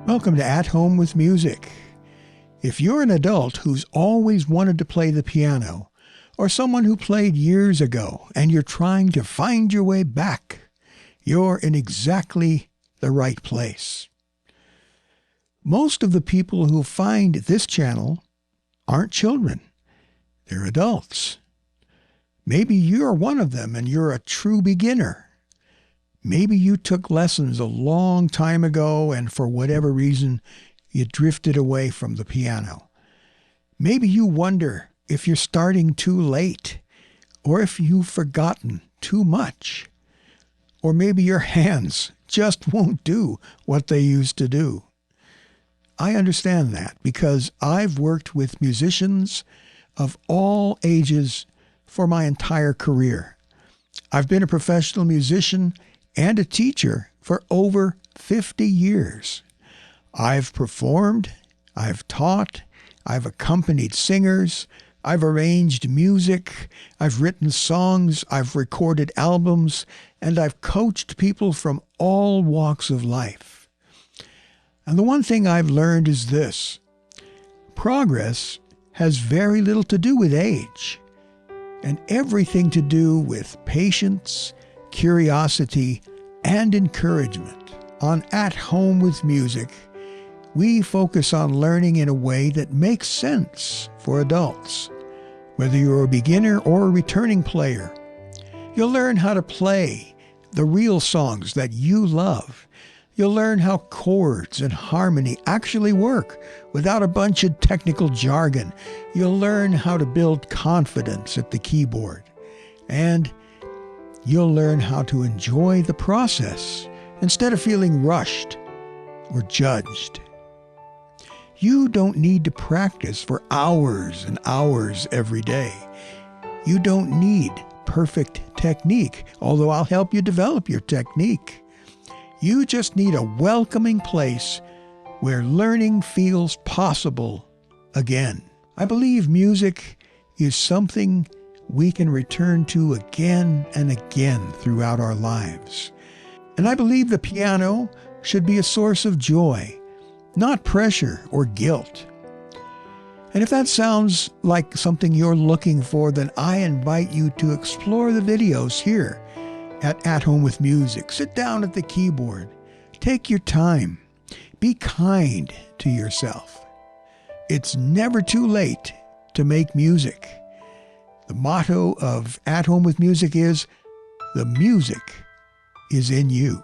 Welcome to At Home with Music. If you're an adult who's always wanted to play the piano, or someone who played years ago and you're trying to find your way back, you're in exactly the right place. Most of the people who find this channel aren't children. They're adults. Maybe you're one of them and you're a true beginner. Maybe you took lessons a long time ago and for whatever reason, you drifted away from the piano. Maybe you wonder if you're starting too late, or if you've forgotten too much. Or maybe your hands just won't do what they used to do. I understand that because I've worked with musicians of all ages for my entire career. I've been a professional musician and a teacher for over 50 years. I've performed, I've taught, I've accompanied singers, I've arranged music, I've written songs, I've recorded albums, and I've coached people from all walks of life. And the one thing I've learned is this: progress has very little to do with age, and everything to do with patience, curiosity, and encouragement. On At Home with Music, we focus on learning in a way that makes sense for adults. Whether you're a beginner or a returning player, you'll learn how to play the real songs that you love. You'll learn how chords and harmony actually work without a bunch of technical jargon. You'll learn how to build confidence at the keyboard. And you'll learn how to enjoy the process instead of feeling rushed or judged. You don't need to practice for hours and hours every day. You don't need perfect technique, although I'll help you develop your technique. You just need a welcoming place where learning feels possible again. I believe music is something we can return to again and again throughout our lives. And I believe the piano should be a source of joy, not pressure or guilt. And if that sounds like something you're looking for, then I invite you to explore the videos here at Home with Music. Sit down at the keyboard. Take your time. Be kind to yourself. It's never too late to make music. The motto of At Home with Music is, "The music is in you."